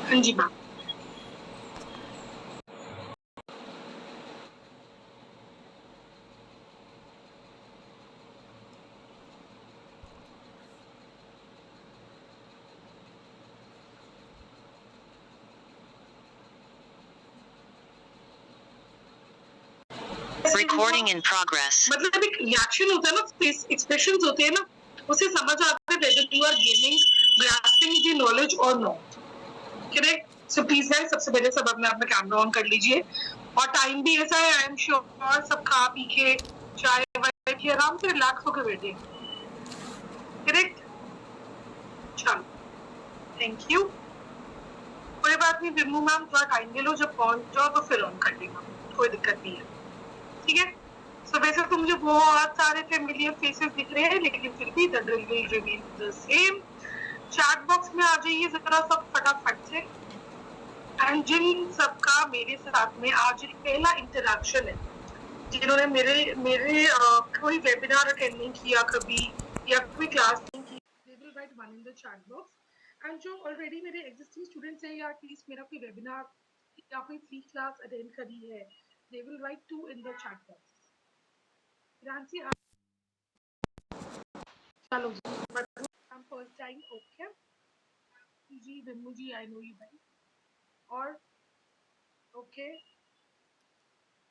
हाँ जी ma'am. Recording in progress. मतलब एक रिएक्शन होता है ना, फेस एक्सप्रेशंस होते हैं ना, उसे समझ आता है whether you are gaining grasping the knowledge or not. Correct? So please guys, सबसे पहले सब अपना अपना कैमरा ऑन कर लीजिए, और टाइम भी ऐसा है, आई एम श्योर सब खा पी के चाय वाय के आराम से रिलैक्स होकर बैठे। करेक्ट? चलो, थैंक यू। कोई बात नहीं विमू मैम, थोड़ा टाइम ले लो, जब पहुंच जाओ तो फिर ऑन कर लेना, कोई दिक्कत नहीं है। ठीक है? सो वैसे तो मुझे बहुत सारे फेमिलियर फेसेस दिख रहे हैं, लेकिन फिर भी the drill will remain the same. Chat box में आ जाइए जरा सब फटाफट से। एंड जिन सबका मेरे साथ में आज पहला इंटरेक्शन है, जिन्होंने मेरे मेरे कोई वेबिनार अटेंड नहीं किया कभी, या कोई क्लास नहीं की, दे will right one in the chat box. And जो ऑलरेडी मेरे एग्जिस्टिंग स्टूडेंट्स हैं, या एटलीस्ट मेरा कोई वेबिनार या कोई फ्री क्लास अटेंड करी है, they will write 2 in the chat box. Ranchi, चलो जी, फर्स्ट टाइम ओके जी, Vimu ji I know you भाई, और okay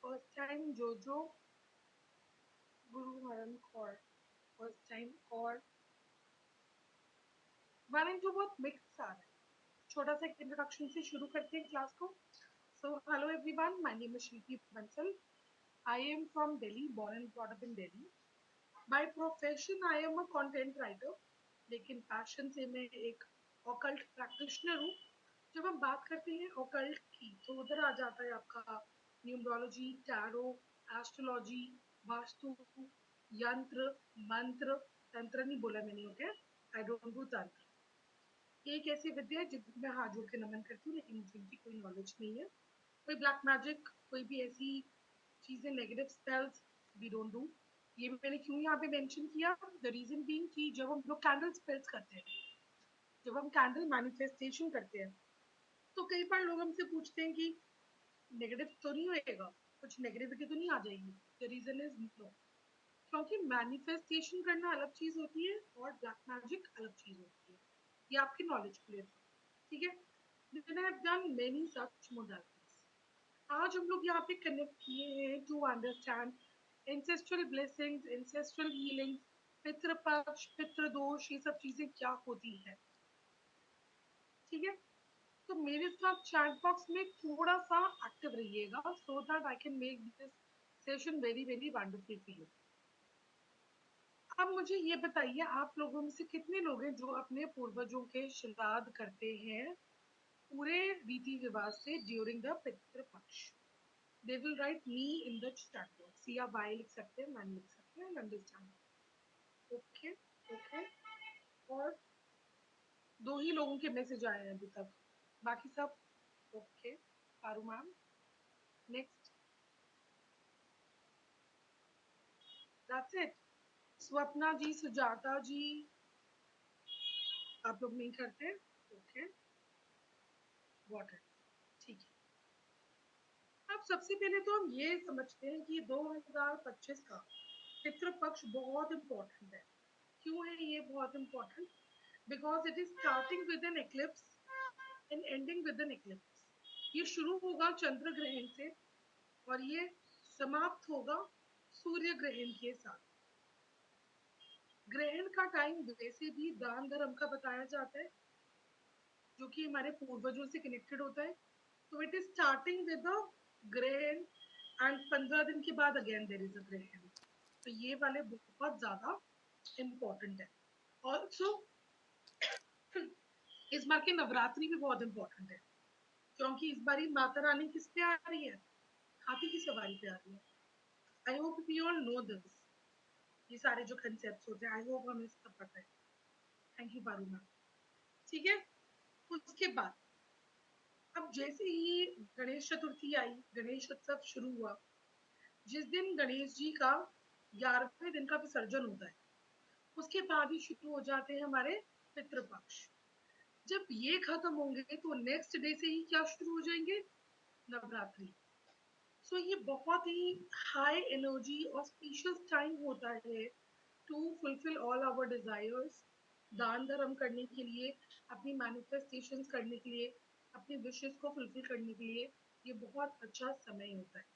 first time Jojo, Guru Haran Kaur first time, और वन एंड टू बहुत मिक्स आ रहा है। छोटा सा इंट्रोडक्शन से शुरू करते हैं क्लास को। So hello everyone, my name is Shilpi Bansal. I am from Delhi, born and brought up in Delhi. By profession I am a content writer, लेकिन पैशन से मैं एक ऑकल्ट प्रैक्टिशनर हूँ। जब हम बात करते हैं ऑकल्ट की, तो उधर आ जाता है आपका न्यूमरोलॉजी, टैरो, एस्ट्रोलॉजी, वास्तु, यंत्र, मंत्र, तंत्र नहीं बोला मैंने, ओके, आई डोंट डू तंत्र। एक ऐसी विद्या है जिसमें मैं हाथ जोड़ के नमन करती हूँ, लेकिन मुझे इनकी कोई नॉलेज नहीं है। कोई ब्लैक मैजिक, कोई भी ऐसी चीजें, negative spells, we don't do. ये मैंने क्यों यहाँ पे मेंशन किया, द रीजन बीइंग कि जब हम लोग कैंडल स्पेल्स करते हैं, जब हम कैंडल मैनिफेस्टेशन करते हैं, तो कई बार लोग हमसे पूछते हैं कि नेगेटिव तो नहीं होएगा, कुछ नेगेटिविटी तो नहीं आ जाएगी। द रीजन इज नो, क्योंकि मैनिफेस्टेशन करना अलग चीज होती है और ब्लैक मैजिक अलग चीज होती है। ये आपकी नॉलेज के लिए था, ठीक है? Then I have done many such modalities. आज हम लोग यहाँ पे कनेक्ट किए हैं to understand ancestral blessings, ancestral healing, Pitrupaksha, पितृदोष, ये सब चीजें क्या होती है। ठीक है? तो मेरे साथ चैट बॉक्स में थोड़ा सा एक्टिव रहिएगा, so that I can make this session very very wonderful for you. अब मुझे ये बताइए, आप लोगों में से कितने लोग हैं जो अपने पूर्वजों के श्राद्ध करते हैं पूरे रीति रिवाज से during the Pitrupaksha? They will write me in the chat box, या वाई लिख सकते हैं, मैन लिख सकते हैं, अंडरस्टैंड। ओके ओके, और दो ही लोगों के मैसेज आए हैं अभी तक, बाकी सब okay. Paru ma'am, next, that's it. Swapna ji, Sujata ji, आप लोग नहीं करते, ओके, वॉट इट, ठीक है। अब सबसे पहले तो हम ये समझते हैं कि 2025 का पितृपक्ष बहुत इम्पोर्टेंट है। क्यों है ये बहुत important? Because it is starting with an eclipse and ending with an eclipse. ये शुरू होगा चंद्र ग्रहण से, और ये समाप्त होगा सूर्य ग्रहण के साथ। ग्रहण का टाइम वैसे भी दान धर्म का बताया जाता है, जो कि हमारे पूर्वजों से कनेक्टेड होता है। तो it is starting with the ग्रहण, एंड 15 दिन के बाद अगेन देयर इज अ ग्रहण। तो ये वाले बहुत ज्यादा इम्पोर्टेंट है। ऑल्सो इस बार के नवरात्रि भी बहुत इम्पोर्टेंट है, क्योंकि इस बार माता रानी किस पे आ रही है? हाथी की सवारी पे आ रही है। I hope we all know this, ये सारे जो कंसेप्ट होते हैं, आई होप हमें सब पता है। Thank you Paru ma'am. ठीक है, उसके बाद अब जैसे ही गणेश चतुर्थी आई, गणेश उत्सव शुरू हुआ, जिस दिन गणेश जी का 11वें दिन का विसर्जन होता है, उसके बाद ही शुरू हो जाते हैं हमारे पितृपक्ष। जब ये खत्म होंगे तो नेक्स्ट डे से ही क्या शुरू हो जाएंगे, नवरात्रि। सो ये बहुत ही हाई एनर्जी ऑस्पिशियस टाइम होता है to fulfil all our desires, दान धर्म करने के लिए, अपनी मैनिफेस्टेशंस करने के लिए, अपनी विशेस को फुलफिल करने के लिए ये बहुत अच्छा समय होता है।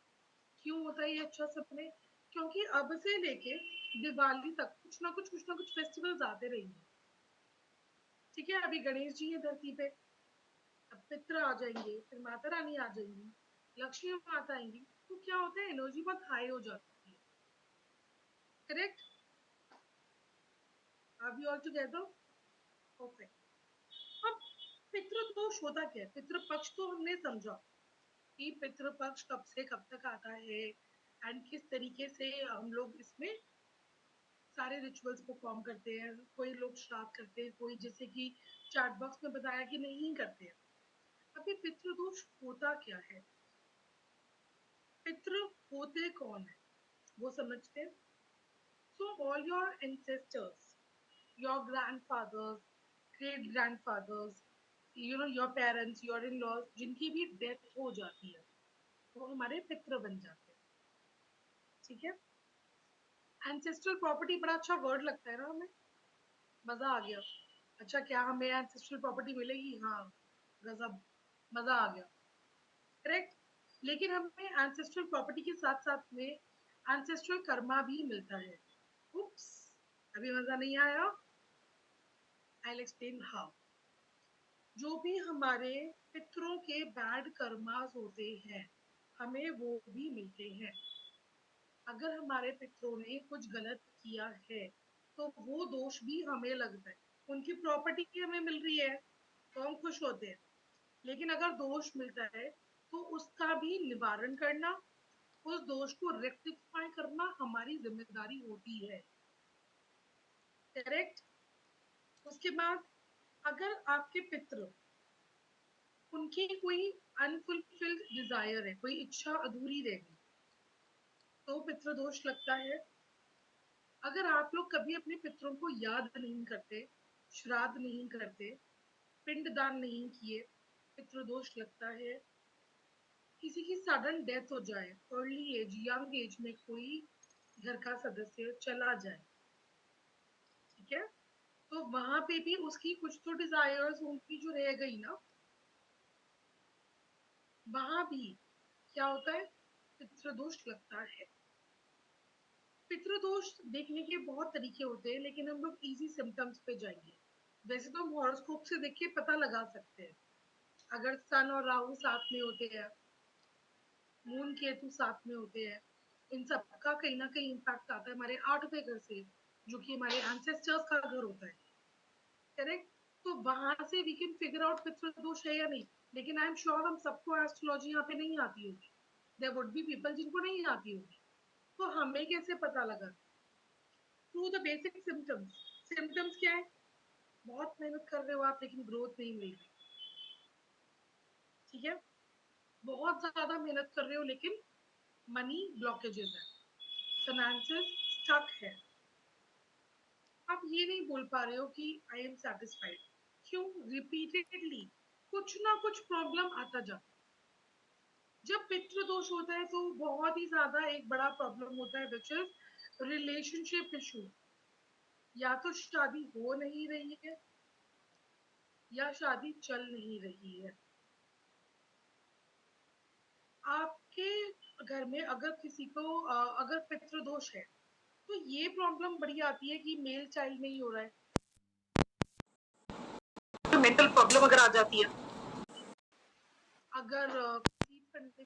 क्यों होता है ये अच्छा समय? क्योंकि अब से लेके दिवाली तक कुछ ना कुछ फेस्टिवल्स आते रहेंगे। ठीक है, अभी गणेश जी है धरती पे, अब पित्र आ जाएंगे, फिर माता रानी आ जाएंगी, लक्ष्मी माता आएंगी, तो क्या होता है, एनर्जी बहुत हाई हो जाती है। करेक्ट? अभी और टुगेदर? परफेक्ट। अब पितृदोष होता क्या है? पितृपक्ष तो हमने समझा कि पितृपक्ष कब से कब तक आता है एंड किस तरीके से हम लोग इसमें सारे रिचुअल्स परफॉर्म करते हैं। कोई लोग श्राद्ध करते हैं, कोई जैसे कि चैट बॉक्स में बताया कि नहीं करते हैं। अभी पितृदोष होता क्या है, पितृ होते कौन है, वो समझते हैं। So all your ancestors, your grandfathers, great grandfathers, your parents, your in laws, जिनकी भी डेथ हो जाती है वो हमारे पितृ बन जाते हैं। ठीक है? एंसेस्ट्रल प्रॉपर्टी बड़ा अच्छा वर्ड लगता है ना हमें, मजा आ गया। अच्छा, क्या हमें एंसेस्ट्रल प्रॉपर्टी मिलेगी? हाँ, गजब, मजा आ गया। करेक्ट? लेकिन हमें एंसेस्ट्रल प्रॉपर्टी के साथ साथ में एंसेस्ट्रल कर्मा भी मिलता है। उप्स, अभी मजा नहीं आया? I will explain how. जो भी हमारे पितरों के बैड कर्मास होते हैं हमें वो भी मिलते हैं। अगर हमारे पितरों ने कुछ गलत किया है तो वो दोष भी हमें लगता है। उनकी प्रॉपर्टी हमें मिल रही है तो हम खुश होते हैं, लेकिन अगर दोष मिलता है तो उसका भी निवारण करना, उस दोष को रेक्टिफाई करना हमारी जिम्मेदारी होती है। करेक्ट? उसके बाद अगर आपके पितृ, उनकी कोई अनफुलफिल्ड डिजायर है, कोई इच्छा अधूरी रह गई, तो पितृदोष लगता है। अगर आप लोग कभी अपने पितरों को याद नहीं करते, श्राद्ध नहीं करते, पिंडदान नहीं किए, पितृदोष लगता है। किसी की सडन डेथ हो जाए, अर्ली एज, यंग एज में कोई घर का सदस्य चला जाए, ठीक है, तो वहां पे भी उसकी कुछ तो डिजायर्स उनकी जो रह गई ना, वहां भी क्या होता है, पितृदोष लगता है। पितृदोष देखने के बहुत तरीके होते हैं, लेकिन हम लोग इजी सिम्टम्स पे जाएंगे। वैसे तो हम हॉरोस्कोप से देख के पता लगा सकते हैं। अगर सन और राहु साथ में होते हैं, मून केतु साथ में होते हैं, इन सब का कहीं ना कहीं इम्पैक्ट आता है हमारे 8वें घर से, जो कि हमारे एंसेस्टर्स का घर होता है। करेक्ट? तो वहां से वी कैन फिगर आउट पितृदोष है या नहीं। लेकिन आई एम श्योर हम सबको एस्ट्रोलॉजी यहाँ पे नहीं आती होगी, देयर वुड बी पीपल जिनको नहीं आती होगी। तो हमें कैसे पता लगा? Through the basic symptoms. Symptoms क्या है? बहुत मेहनत कर रहे हो आप लेकिन ग्रोथ नहीं मिल रही। ठीक है? बहुत ज्यादा मेहनत कर रहे हो लेकिन मनी ब्लॉकेजेस है, फाइनेंसेस स्टक है, आप ये नहीं बोल पा रहे हो कि आई एम सेटिस्फाइड। क्यों? रिपीटेडली कुछ ना कुछ प्रॉब्लम आता जाता है। जब पितृ दोष होता है तो बहुत ही ज्यादा एक बड़ा प्रॉब्लम होता है, विच इज रिलेशनशिप इशू। या तो शादी हो नहीं रही है या शादी चल नहीं रही है। आपके घर में अगर किसी को अगर पितृदोष है तो ये प्रॉब्लम बड़ी आती है कि मेल चाइल्ड नहीं हो रहा है, मेंटल प्रॉब्लम अगर आ जाती है, अगर करने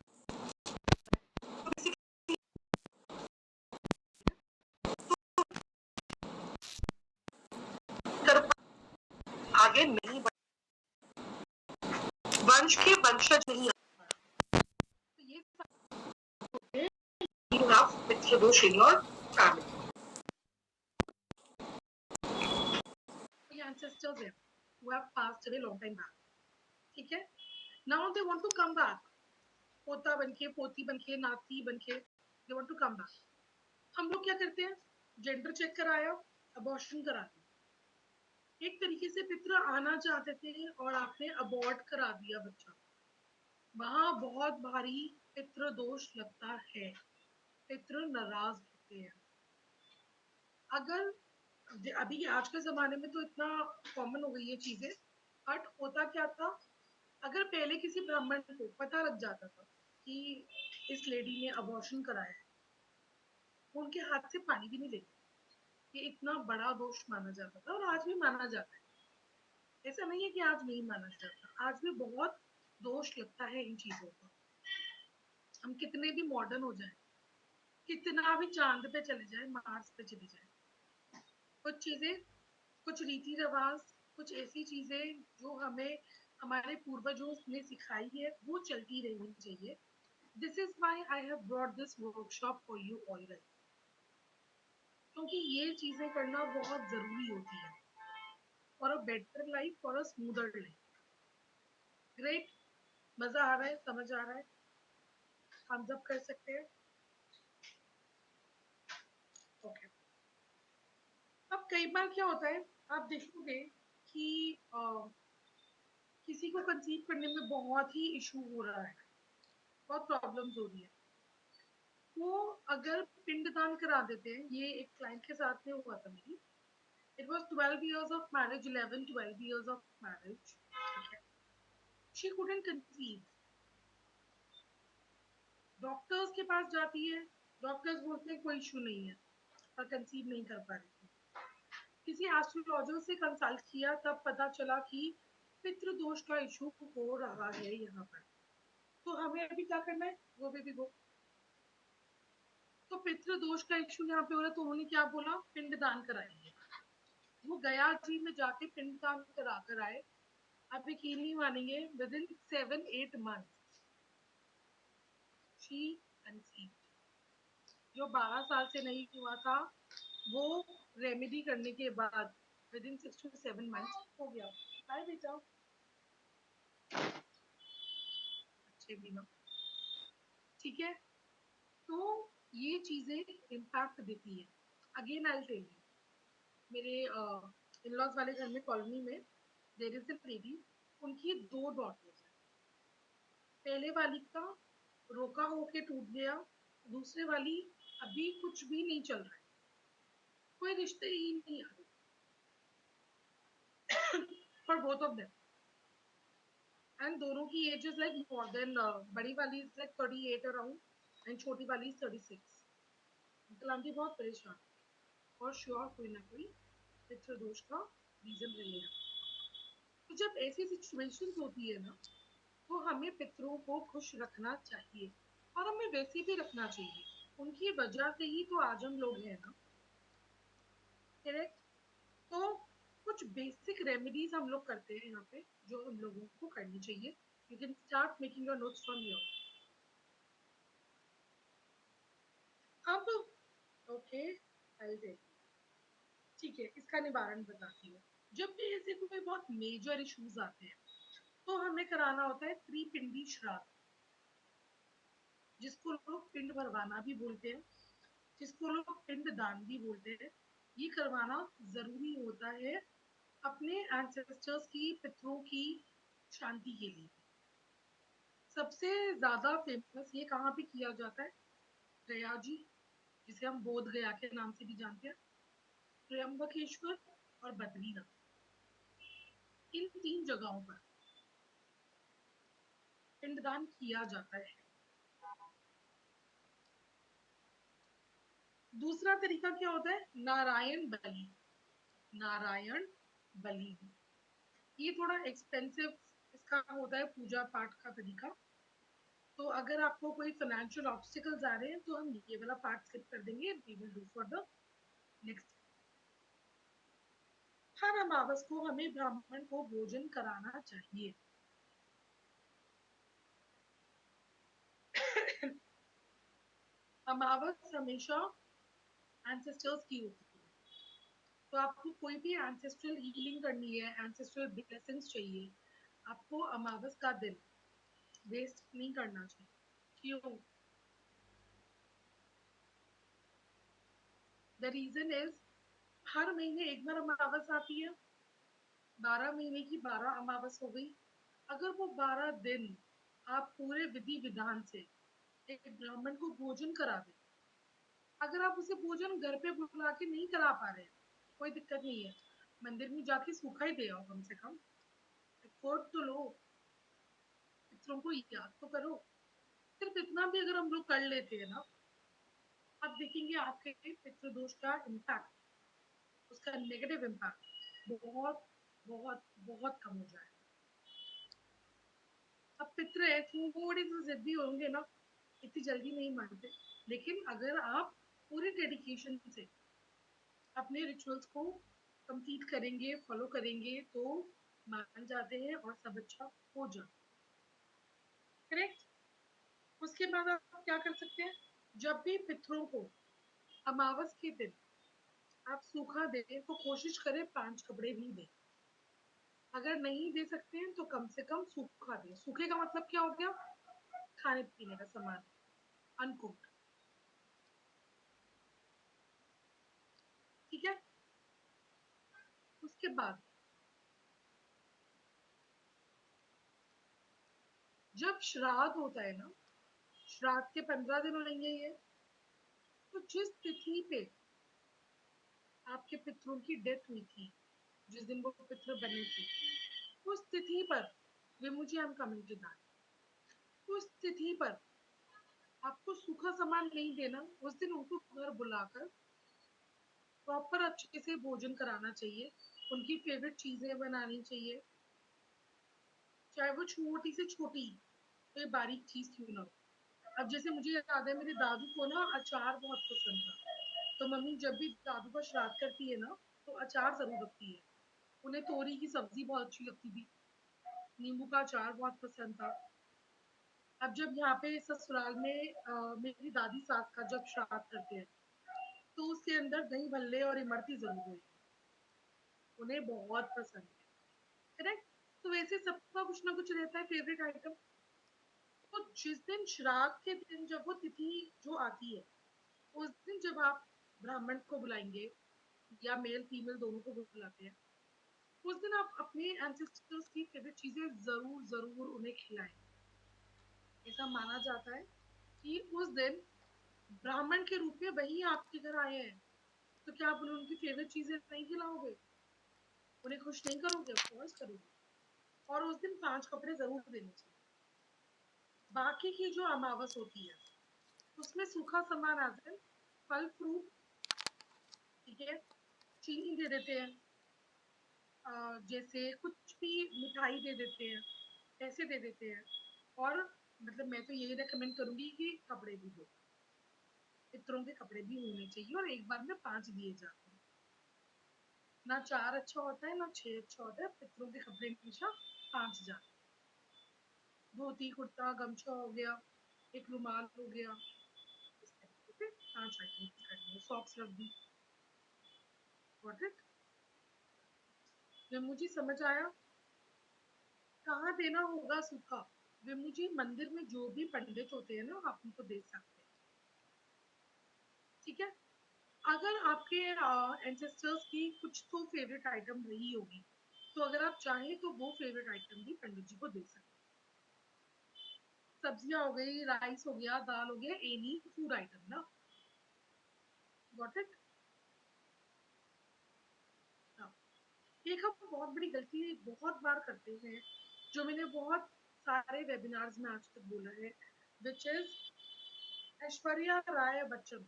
कर आगे नहीं वंश के वंशज नहीं आ, तो ये you have पितृदोष in your family. ये ancestors हैं who have passed away long time back. ठीक है? Now they want to come back. पोता बनके, पोती बनके, नाती बनके, they want to come back. हम लोग क्या करते हैं? जेंडर चेक कराया, अबॉर्शन करा दिया। एक तरीके से पितृ आना चाहते थे और आपने अबॉर्ट करा दिया बच्चा, वहां बहुत भारी पितृ दोष लगता है, पितृ नाराज होते हैं। अगर अभी आज के जमाने में तो इतना कॉमन हो गई है चीजें, बट होता क्या था, अगर पहले किसी ब्राह्मण को पता लग जाता था कि इस लेडी ने अबॉर्शन कराया है, उनके हाथ से पानी भी नहीं लेते। ये इतना बड़ा दोष माना जाता था और आज भी माना जाता है। ऐसा नहीं है कि आज नहीं माना जाता, आज भी बहुत दोष लगता है इन चीजों का। हम कितने भी मॉडर्न हो जाए, कितना भी चांद पे चले जाए, मार्स पे चले जाए, कुछ चीजें, कुछ रीति रिवाज, कुछ ऐसी चीजें जो हमें हमारे पूर्वजों ने सिखाई है, वो चलती रहनी चाहिए। This is why I have brought this workshop for you all guys, क्योंकि ये चीजें करना बहुत जरूरी होती है for a better life, for a smoother life. Great, मजा आ रहा है, समझ आ रहा है, हम जब कर सकते हैं। ओके, अब कई बार क्या होता है, आप देखोगे कि किसी को कंसीव करने में बहुत ही इशू हो रहा है, बहुत प्रॉब्लम्स हो रही है, वो अगर पिंडदान करा देते हैं। ये एक क्लाइंट के साथ में हुआ था मेरी। It was 12 years of marriage, 11 12 years of marriage, okay. She couldn't conceive, doctors के पास जाती है, डॉक्टर्स बोलते हैं कोई इशू नहीं है, पर कंसीव नहीं कर पा रही थी। किसी एस्ट्रोलॉजर से कंसल्ट किया, तब पता चला कि पितृदोष का इशू हो रहा है यहाँ पर। तो हमें अभी क्या करना है, वो भी गो। तो पितृदोष का इशू यहाँ पे हो रहा है, तो उन्होंने क्या बोला, पिंडदान कराइए। वो गया जी में जाके पिंडदान करा कर आए। आप यकीन नहीं मानेंगे, with in 7-8 months she conceived. जो 12 साल से नहीं हुआ था, वो रेमेडी करने के बाद विद इन 6 to 7 months हो गया। हाय बेटा, अच्छे भी ना, ठीक है। तो ये चीजें इम्पैक्ट देती है। अगेन आई टेल यू, मेरे इन लॉज वाले घर में, कॉलोनी में, देयर इज अ लेडी, उनकी 2 डॉटर्स हैं। पहले वाली का रोका होके टूट गया, दूसरे वाली अभी कुछ भी नहीं चल रहा है, कोई रिश्ते ही नहीं आ रहे for both of them. And दोनों की age is like more than, बड़ी वाली इज लाइक 38 अराउंड एंड छोटी वाली इज 36। अंकल आंटी बहुत परेशान, और श्योर कोई ना कोई पितृ दोष का रीजन रहेगा। तो जब ऐसी सिचुएशंस होती है ना, तो हमें पितरों को खुश रखना चाहिए, और हमें वैसे भी रखना चाहिए। उनकी वजह से ही तो आज हम लोग हैं ना, करेक्ट। तो कुछ बेसिक रेमेडीज हम लोग करते हैं यहाँ पे, जो हम लोगों को करनी चाहिए। You can start making your notes from your. अब ओके, ठीक है, इसका निवारण बताती हूँ। जब भी ऐसे कोई बहुत मेजर इश्यूज आते हैं, तो हमें कराना होता है त्रिपिंडी श्राद्ध, जिसको लोग पिंड भरवाना भी बोलते हैं, जिसको लोग पिंड दान भी बोलते हैं। ये करवाना जरूरी होता है अपने एंसेस्टर्स की, पितरों की शांति के लिए। सबसे ज्यादा फेमस ये कहाँ पे किया जाता है, प्रयागजी, जिसे हम बोध गया के नाम से भी जानते हैं, त्र्यंबकेश्वर और बद्रीनाथ, इन 3 जगहों पर पिंडदान किया जाता है। दूसरा तरीका क्या होता है, नारायण बलि। नारायण बलि, ये थोड़ा एक्सपेंसिव इसका होता है पूजा पाठ का तरीका। तो अगर आपको कोई फाइनेंशियल ऑब्स्टिकल्स आ रहे हैं, तो हम ये वाला पार्ट स्किप कर देंगे, we will do for the next. हर अमावस को हमें ब्राह्मण को भोजन कराना चाहिए। अमावस हमेशा एंसेस्टर्स की होती है। तो आपको कोई भी एंसेस्ट्रल हीलिंग करनी है, एंसेस्ट्रल ब्लेसिंग्स चाहिए, आपको अमावस का दिन वेस्ट नहीं करना चाहिए। क्यों? द रीजन इज, हर महीने एक बार अमावस आती है, 12 महीने की 12 अमावस हो गई। अगर वो 12 दिन आप पूरे विधि विधान से एक ब्राह्मण को भोजन करा दें, अगर आप उसे भोजन घर पे बुला के नहीं करा पा रहे, कोई दिक्कत नहीं है, मंदिर में जाके सूखा ही दे आओ, कम से कम एफर्ट तो लो, पितरों को याद तो करो। सिर्फ इतना भी अगर हम लोग कर लेते हैं ना, आप देखेंगे आपके पितृदोष का इम्पैक्ट, उसका नेगेटिव इम्पैक्ट बहुत बहुत बहुत कम हो जाएगा। अब पितृ है, थोड़ी सी जिद्दी होंगे ना, इतनी जल्दी नहीं मानते, लेकिन अगर आप पूरे डेडिकेशन से अपने रिचुअल्स को कंप्लीट करेंगे, फॉलो करेंगे, तो मान जाते हैं और सब अच्छा हो जाए। करेक्ट। उसके बाद आप क्या कर सकते हैं, जब भी पितरों को अमावस के दिन आप सूखा दें तो कोशिश करें 5 कपड़े भी दें। अगर नहीं दे सकते हैं तो कम से कम सूखा दें। सूखे का मतलब क्या हो गया, खाने पीने का सामान, अनकुक्ड। ठीक है। उसके बाद जब श्राद्ध होता है ना, श्राद्ध के 15 दिन रहेंगे ये, तो जिस तिथि पे आपके पितरों की डेथ हुई थी, जिस दिन वो पितर बने थे, उस तिथि पर, Vimu ji I am coming to that, उस तिथि पर आपको सूखा सामान नहीं देना। उस दिन उनको घर बुलाकर प्रॉपर अच्छे से भोजन कराना चाहिए, उनकी फेवरेट चीजें बनानी चाहिए, चाहे वो छोटी से छोटी कोई बारीक चीज क्यों ना हो। अब जैसे मुझे याद है, मेरे दादू को ना अचार बहुत पसंद था, तो मम्मी जब भी दादू का श्राद्ध करती है ना, तो अचार जरूर रखती है। उन्हें तोरी की सब्जी बहुत अच्छी लगती थी, नींबू का अचार बहुत पसंद था। अब जब यहाँ पे ससुराल में मेरी दादी सास का जब श्राद्ध करते हैं, तो उसके अंदर दही भल्ले और इमरती जरूर होगी, उन्हें बहुत पसंद है। करेक्ट। तो वैसे सबका कुछ ना कुछ रहता है फेवरेट आइटम। तो जिस दिन श्राद्ध के दिन जब वो तिथि जो आती है, उस दिन जब आप ब्राह्मण को बुलाएंगे, या मेल फीमेल दोनों को बुलाते हैं, उस दिन आप अपने एंसेस्टर्स की फेवरेट चीजें जरूर जरूर उन्हें खिलाएं। ऐसा माना जाता है कि उस दिन ब्राह्मण के रूप में वही आपके घर आए हैं, तो क्या आप उन्हें उनकी फेवरेट चीजें नहीं खिलाओगे, उन्हें खुश नहीं करोगे? ऑफकोर्स करोगे। और उस दिन 5 कपड़े जरूर देने चाहिए। बाकी की जो अमावस होती है, उसमें सूखा सामान आता है, फल फ्रूट, ठीक है, चीनी दे देते हैं, जैसे कुछ भी मिठाई दे देते हैं, ऐसे दे देते हैं। और मतलब मैं तो यही रेकमेंड करूंगी कि कपड़े भी दो, पितरों के कपड़े भी होने चाहिए, और एक बार में 5 दिए जाते हैं। ना 4 अच्छा होता है, ना 6 अच्छा होता है, पितरों के कपड़े हमेशा 5 जाते हैं। धोती कुर्ता गमछा हो गया, एक रुमाल हो गया, इस तरीके से 5 आइटम करनी है। सॉक्स रख दी। Got it? मुझे समझ आया। कहाँ देना होगा सूखा? विमुजी मंदिर में जो भी पंडित होते हैं ना, आप उनको दे सकते हैं। ठीक है। अगर आपके एंसेस्टर्स की कुछ तो फेवरेट आइटम रही होगी, तो अगर आप चाहें तो वो फेवरेट आइटम भी पंडित जी को दे सकते हैं। सब्जियां हो गई, राइस हो गया, दाल हो गया, एनी फूड आइटम ना। Got it? एक हम बहुत बड़ी गलती बहुत बार करते हैं, जो मैंने बहुत सारे वेबिनार्स में आज तक बोला है, विच इज ऐश्वर्या राय बच्चन।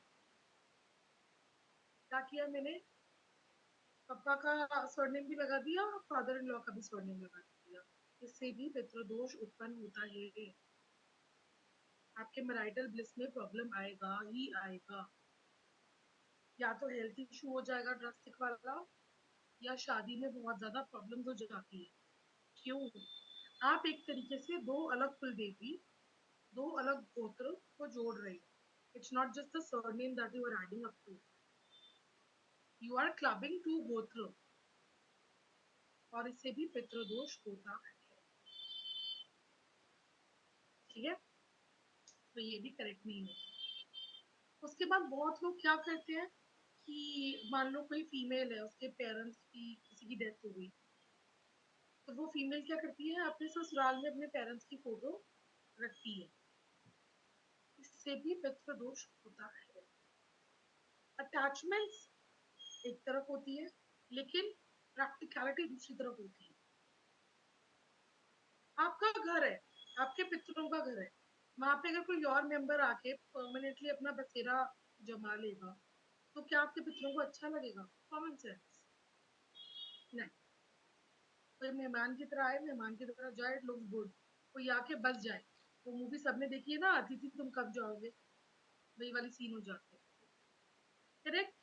क्या किया मैंने, पापा का सरनेम भी लगा दिया, फादर इन लॉ का भी सरनेम लगा दिया। इससे भी पितृदोष उत्पन्न होता है। आपके मैरिटल ब्लिस में प्रॉब्लम आएगा ही आएगा। या तो हेल्थ इशू हो जाएगा ड्रास्टिक वाला, या शादी में बहुत ज्यादा प्रॉब्लम हो जाती है। क्यों? आप एक तरीके से दो अलग कुल देवी, दो अलग गोत्र को जोड़ रहे हो। It's not just the surname that you are adding up to, you are clubbing to gotra, और इससे भी पितृदोष होता है। ठीक है। तो ये भी करेक्ट नहीं होता। उसके बाद बहुत लोग क्या करते हैं कि मान लो कोई फीमेल है, उसके पेरेंट्स की किसी की डेथ हो गई, तो वो फीमेल क्या करती है, अपने ससुराल में अपने पेरेंट्स की फोटो रखती है। इससे भी पितृदोष होता है। अटैचमेंट्स एक तरफ होती है, लेकिन प्रैक्टिकलिटी दूसरी तरफ होती है। आपका घर है, आपके पितरों का घर है, वहां पे अगर कोई और मेंबर आके परमानेंटली अपना बसेरा जमा लेगा, तो क्या आपके पितरों को अच्छा लगेगा? Common sense. नहीं, कोई मेहमान की तरह आए, मेहमान की तरह जाए, इट लुक्स गुड। कोई आके बस जाए, वो मूवी सबने देखी है ना, अतिथि तुम कब जाओगे, वही वाली सीन हो जाती है। करेक्ट।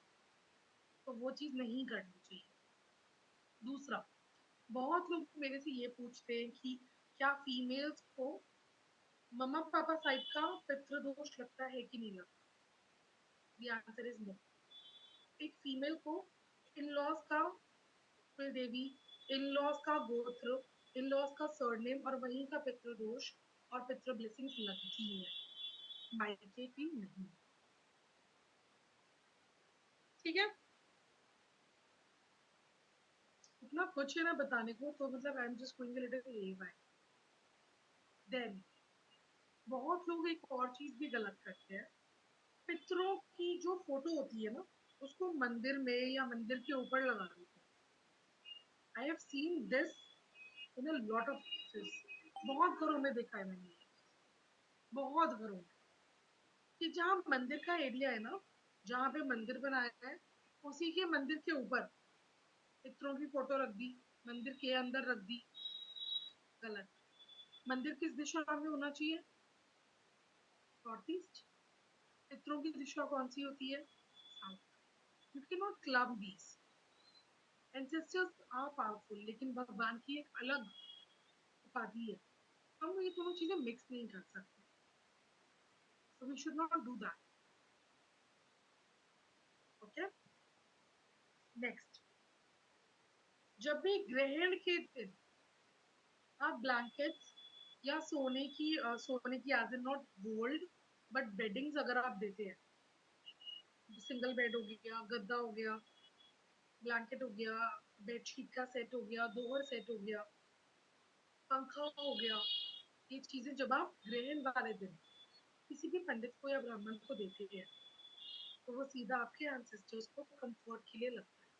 तो वो चीज नहीं करनी चाहिए। दूसरा, बहुत लोग मेरे से ये पूछते हैं कि क्या फीमेल्स को मम्मा पापा साइड का पितृदोष लगता है कि नहीं लगता? The answer is no. एक फीमेल को इन लॉज का कुल देवी, इन लॉज का गोत्र, इन लॉज का सरनेम और वहीं का पितृदोष और पितृ ब्लेसिंग्स लगती है, मायके की नहीं। ठीक है, इतना कुछ है ना बताने को, तो मतलब I am just going a little a by. Then बहुत लोग एक और चीज भी गलत करते हैं, पितरों की जो फोटो होती है ना, उसको मंदिर में या मंदिर के ऊपर लगा देते हैं। I have seen this in a lot of cases. बहुत घरों में देखा है मैंने, बहुत घरों में, कि जहाँ मंदिर का एरिया है ना, जहाँ पे मंदिर बनाया है, उसी के मंदिर के ऊपर पितरों की फोटो रख दी, मंदिर के अंदर रख दी। गलत। मंदिर किस दिशा में होना चाहिए? North east. पितरों की दिशा कौन सी होती है? South. You can not club these. Ancestors are powerful, लेकिन भगवान की एक अलग उपाधि है, हम ये दोनों चीजें मिक्स नहीं कर सकते। So we should not do that. Okay? Next. जब भी ग्रहण के दिन आप ब्लैंकेट्स या सोने की as in not gold but beddings अगर आप देते हैं, सिंगल बेड हो गया, गद्दा हो गया, ब्लैंकेट हो गया, बेडशीट का सेट हो गया, दोहर सेट हो गया, पंखा हो गया, ये चीजें जब आप ग्रहण वाले दिन किसी भी पंडित को या ब्राह्मण को देते हैं, तो वो सीधा आपके एंसेस्टर्स को कंफर्ट के लिए लगता है।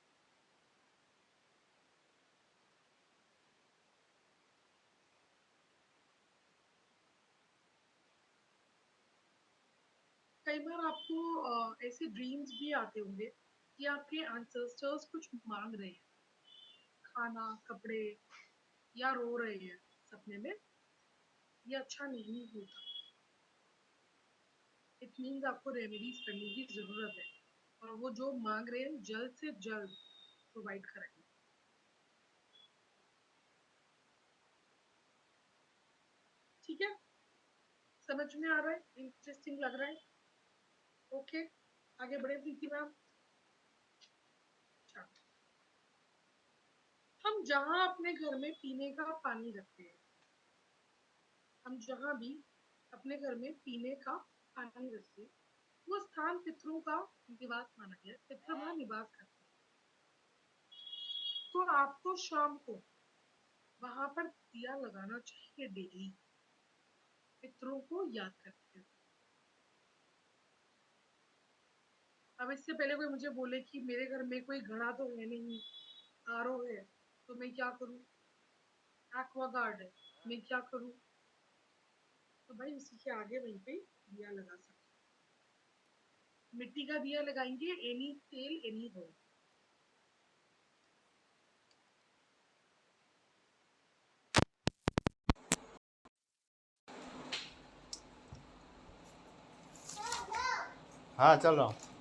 कई बार आपको ऐसे ड्रीम्स भी आते होंगे कि आपके एंसेस्टर्स कुछ मांग रहे हैं, खाना, कपड़े, या रो रहे हैं सपने में। ये अच्छा नहीं होता। इट मीन्स आपको रेमेडीज करने की जरूरत है, और वो जो मांग रहे हैं जल्द से जल्द प्रोवाइड करेंगे। ठीक है, समझ में आ रहा है? इंटरेस्टिंग लग रहा है? ओके, आगे बढ़े प्रीति मैम। अच्छा, हम जहाँ अपने घर में पीने का पानी रखते हैं, हम जहाँ भी अपने घर में पीने का पानी रखते हैं, वो स्थान पितरों का निवास माना गया है। पितर वहाँ निवास करते हैं, तो आपको शाम को वहां पर दिया लगाना चाहिए डेली, पितरों को याद करते हुए। अब इससे पहले कोई मुझे बोले कि मेरे घर में कोई घड़ा तो है नहीं, आरओ है, तो मैं क्या करूं, एक्वागार्ड है, मैं क्या करूं? तो भाई उसी के आगे वहीं पे दिया लगा सकते, मिट्टी का दिया लगाएंगे, एनी तेल एनी हो। हाँ चल रहा हूँ।